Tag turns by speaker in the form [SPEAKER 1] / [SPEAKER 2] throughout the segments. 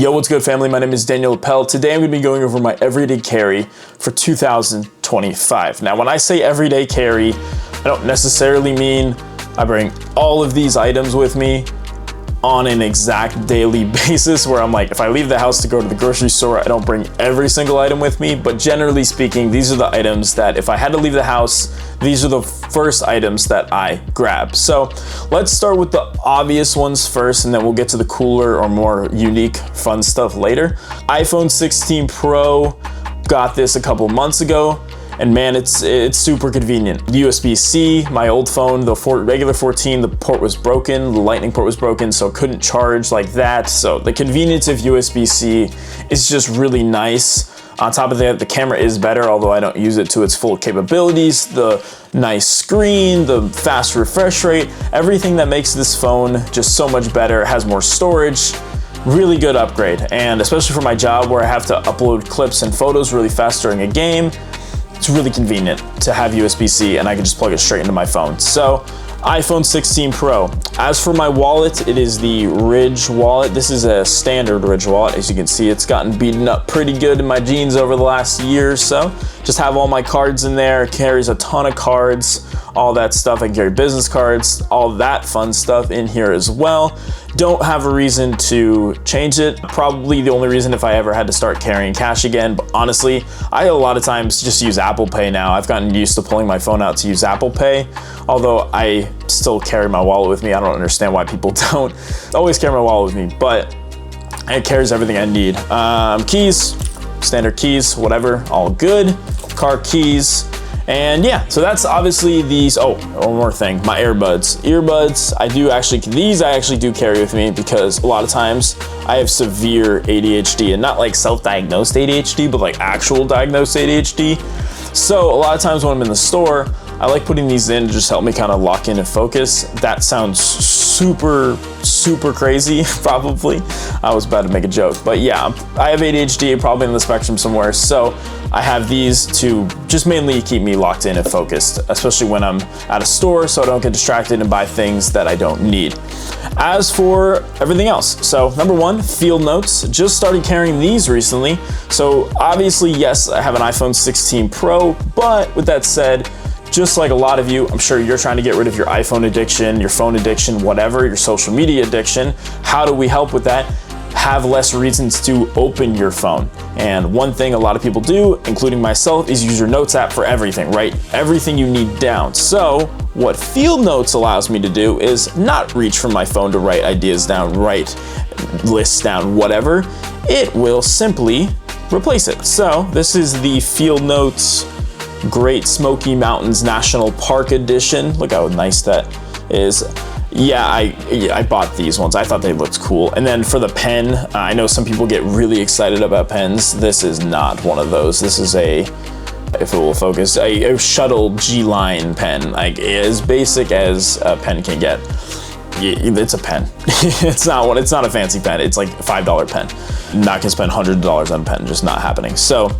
[SPEAKER 1] Yo, what's good, family? My name is Daniel Appel. Today I'm going to be going over my everyday carry for 2025. Now, when I say everyday carry, I don't necessarily mean I bring all of these items with me on an exact daily basis where I'm like, if I leave the house to go to the grocery store, I don't bring every single item with me. But generally speaking, these are the items that if I had to leave the house, these are the first items that I grab. So let's start with the obvious ones first, and then we'll get to the cooler or more unique, fun stuff later. iPhone 16 Pro, got this a couple months ago. And man, it's super convenient. USB-C, my old phone, the regular 14, the port was broken, the lightning port was broken, so couldn't charge like that. So the convenience of USB-C is just really nice. On top of that, the camera is better, although I don't use it to its full capabilities. The nice screen, the fast refresh rate, everything that makes this phone just so much better. It has more storage. Really good upgrade. And especially for my job where I have to upload clips and photos really fast during a game, it's really convenient to have USB-C and I can just plug it straight into my phone. So iPhone 16 Pro. As for my wallet, it is the Ridge wallet. This is a standard Ridge wallet. As you can see, it's gotten beaten up pretty good in my jeans over the last year or so. Just have all my cards in there. It carries a ton of cards, all that stuff. I can carry business cards, all that fun stuff in here as well. Don't have a reason to change it. Probably the only reason if I ever had to start carrying cash again, but honestly, I a lot of times just use Apple Pay now. I've gotten used to pulling my phone out to use Apple Pay, although I still carry my wallet with me. I don't understand why people don't. I always carry my wallet with me, but it carries everything I need. Keys, standard keys, whatever, all good. Car keys. And yeah, so that's obviously these. Oh, one more thing, my earbuds. Earbuds, these I actually do carry with me because a lot of times I have severe ADHD, and not like self-diagnosed ADHD, but like actual diagnosed ADHD. So a lot of times when I'm in the store, I like putting these in to just help me kind of lock in and focus. That sounds super crazy, probably. I was about to make a joke, but yeah, I have ADHD, probably on the spectrum somewhere, so I have these to just mainly keep me locked in and focused, especially when I'm at a store, so I don't get distracted and buy things that I don't need. As for everything else, so number one, field notes. Just started carrying these recently. So obviously, yes, I have an iPhone 16 Pro, but with that said, just like a lot of you, I'm sure you're trying to get rid of your iPhone addiction, your phone addiction, whatever, your social media addiction. How do we help with that? Have less reasons to open your phone. And one thing a lot of people do, including myself, is use your notes app for everything, right? Everything you need down. So what Field Notes allows me to do is not reach for my phone to write ideas down, write lists down, whatever. It will simply replace it. So this is the Field Notes Great Smoky Mountains National Park Edition. Look how nice that is. Yeah, I bought these ones. I thought they looked cool. And then for the pen, I know some people get really excited about pens. This is not one of those. This is if it will focus, a Shuttle G-Line pen, like as basic as a pen can get. It's a pen. It's not a fancy pen. It's like a $5 pen. I'm not gonna spend hundreds of dollars on a pen, just not happening. So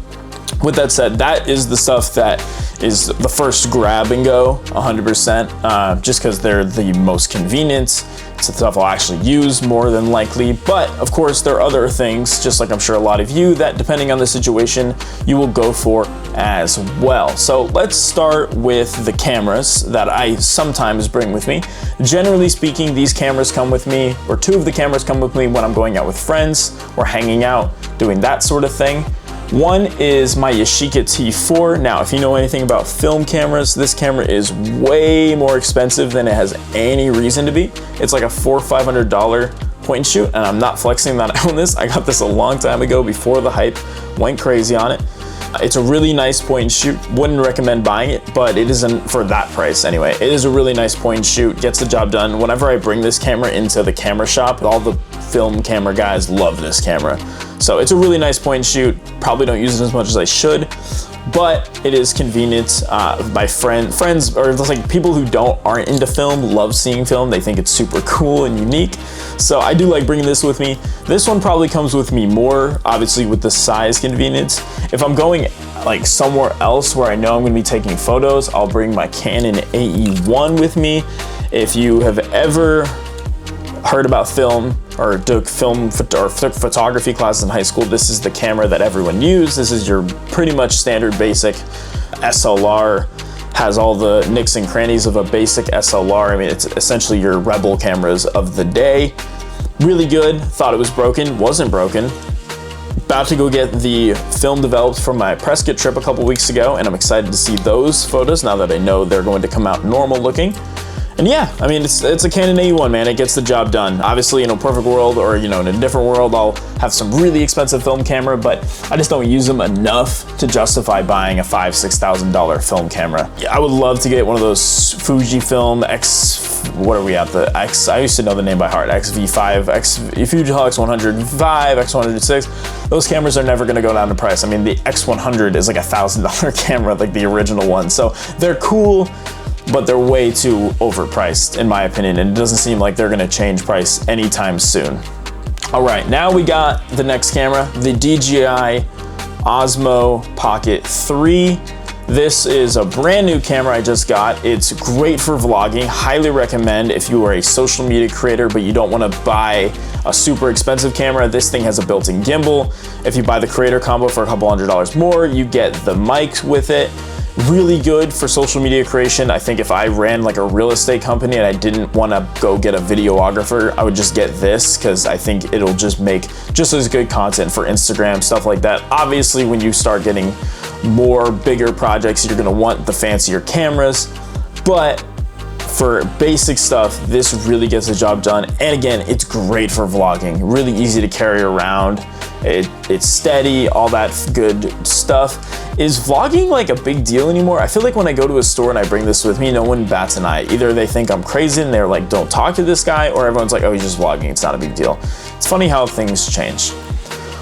[SPEAKER 1] with that said, that is the stuff that is the first grab and go, 100%, just because they're the most convenient. It's the stuff I'll actually use more than likely. But of course, there are other things, just like I'm sure a lot of you, that depending on the situation, you will go for as well. So let's start with the cameras that I sometimes bring with me. Generally speaking, these cameras come with me, or two of the cameras come with me when I'm going out with friends or hanging out, doing that sort of thing. One is my Yashica T4. Now, if you know anything about film cameras, this camera is way more expensive than it has any reason to be. It's like a $400 or $500 point and shoot, and I'm not flexing that I own this. I got this a long time ago before the hype went crazy on it. It's a really nice point and shoot. Wouldn't recommend buying it, but it isn't for that price anyway. It is a really nice point and shoot, gets the job done. Whenever I bring this camera into the camera shop, all the film camera guys love this camera. So it's a really nice point and shoot. Probably don't use it as much as I should, but it is convenient. My friends, or like people who aren't into film, love seeing film. They think it's super cool and unique. So I do like bringing this with me. This one probably comes with me more, obviously with the size convenience. If I'm going like somewhere else where I know I'm gonna be taking photos, I'll bring my Canon AE1 with me. If you have ever heard about film or took photography classes in high school, this is the camera that everyone used. This is your pretty much standard basic SLR. Has all the nicks and crannies of a basic SLR. I mean, it's essentially your rebel cameras of the day. Really good. Thought it was broken, wasn't broken. About to go get the film developed from my press kit trip a couple weeks ago, and I'm excited to see those photos now that I know they're going to come out normal looking. And yeah, I mean, it's a Canon A1, man. It gets the job done. Obviously, in a perfect world, or in a different world, I'll have some really expensive film camera, but I just don't use them enough to justify buying a $5,000–6,000 film camera. Yeah, I would love to get one of those Fujifilm what are we at? The X, I used to know the name by heart, XV5, Fujifilm X105, X106. Those cameras are never gonna go down in price. I mean, the X100 is like $1,000 camera, like the original one. So they're cool, but they're way too overpriced in my opinion, and it doesn't seem like they're gonna change price anytime soon. All right, now we got the next camera, the DJI Osmo Pocket 3. This is a brand new camera I just got. It's great for vlogging. Highly recommend if you are a social media creator but you don't want to buy a super expensive camera. This thing has a built-in gimbal. If you buy the creator combo for a couple $100 more, you get the mic with it. Really good for social media creation. I think if I ran like a real estate company and I didn't want to go get a videographer, I would just get this because I think it'll just make just as good content for Instagram, stuff like that. Obviously, when you start getting more bigger projects, you're gonna want the fancier cameras, but for basic stuff, this really gets the job done. And again, it's great for vlogging. Really easy to carry around. It's steady, all that good stuff. Is vlogging like a big deal anymore? I feel like when I go to a store and I bring this with me, no one bats an eye. Either they think I'm crazy and they're like, don't talk to this guy, or everyone's like, oh, he's just vlogging, it's not a big deal. It's funny how things change.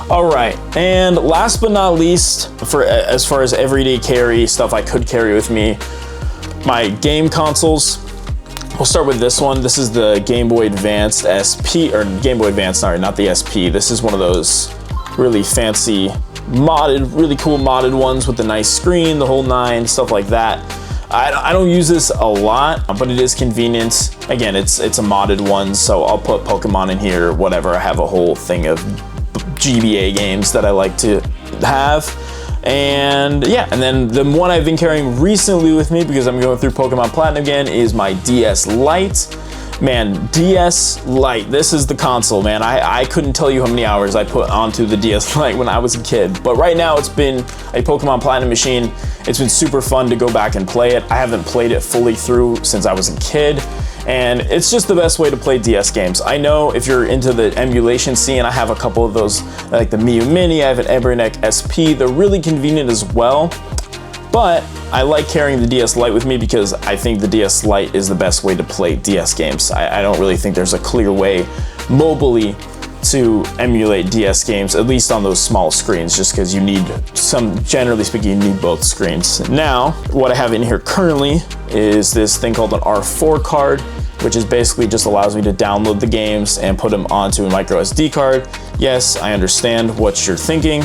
[SPEAKER 1] All right, and last but not least, as far as everyday carry, stuff I could carry with me, my game consoles. We'll start with this one. This is the Gameboy Advance SP, or Gameboy Advance, sorry, not the SP. This is one of those really fancy modded, really cool modded ones with the nice screen, the whole nine, stuff like that. I don't use this a lot, but it is convenient. Again, it's a modded one, so I'll put Pokemon in here, whatever. I have a whole thing of GBA games that I like to have. And yeah, and then the one I've been carrying recently with me, because I'm going through Pokemon Platinum again, is my DS Lite. Man, DS Lite, this is the console, man. I couldn't tell you how many hours I put onto the DS Lite when I was a kid. But right now it's been a Pokemon Platinum machine. It's been super fun to go back and play it. I haven't played it fully through since I was a kid. And it's just the best way to play DS games. I know if you're into the emulation scene, I have a couple of those, like the Miu Mini, I have an Eberneck SP. They're really convenient as well. But I like carrying the DS Lite with me because I think the DS Lite is the best way to play DS games. I don't really think there's a clear way mobilely to emulate DS games, at least on those small screens, just because you need generally speaking, you need both screens. Now, what I have in here currently is this thing called an R4 card, which is basically just allows me to download the games and put them onto a micro SD card. Yes, I understand what you're thinking.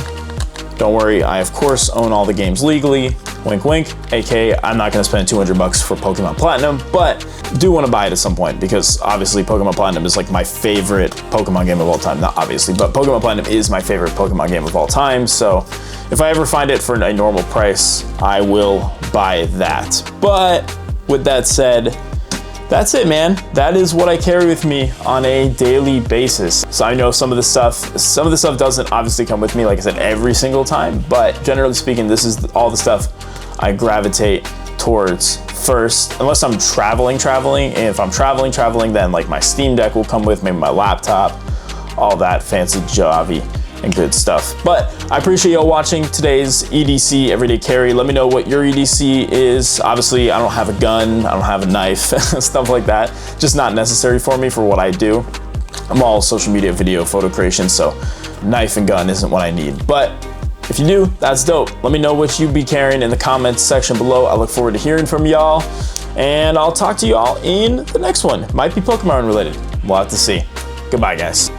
[SPEAKER 1] Don't worry, I of course own all the games legally. Wink wink, aka I'm not gonna spend $200 for Pokemon Platinum, but do wanna buy it at some point because obviously Pokemon Platinum is like my favorite Pokemon game of all time. Not obviously, but Pokemon Platinum is my favorite Pokemon game of all time. So if I ever find it for a normal price, I will buy that. But with that said, that's it, man. That is what I carry with me on a daily basis. So I know some of the stuff doesn't obviously come with me, like I said, every single time, but generally speaking, this is all the stuff I gravitate towards first, unless I'm traveling. And if I'm traveling, then like my Steam Deck will come with me, my laptop, all that fancy jobby and good stuff. But I appreciate y'all watching today's EDC Everyday Carry. Let me know what your EDC is. Obviously, I don't have a gun, I don't have a knife, stuff like that. Just not necessary for me for what I do. I'm all social media, video, photo creation, so knife and gun isn't what I need. But if you do, that's dope. Let me know what you'd be carrying in the comments section below. I look forward to hearing from y'all, and I'll talk to y'all in the next one. Might be Pokemon related. We'll have to see. Goodbye, guys.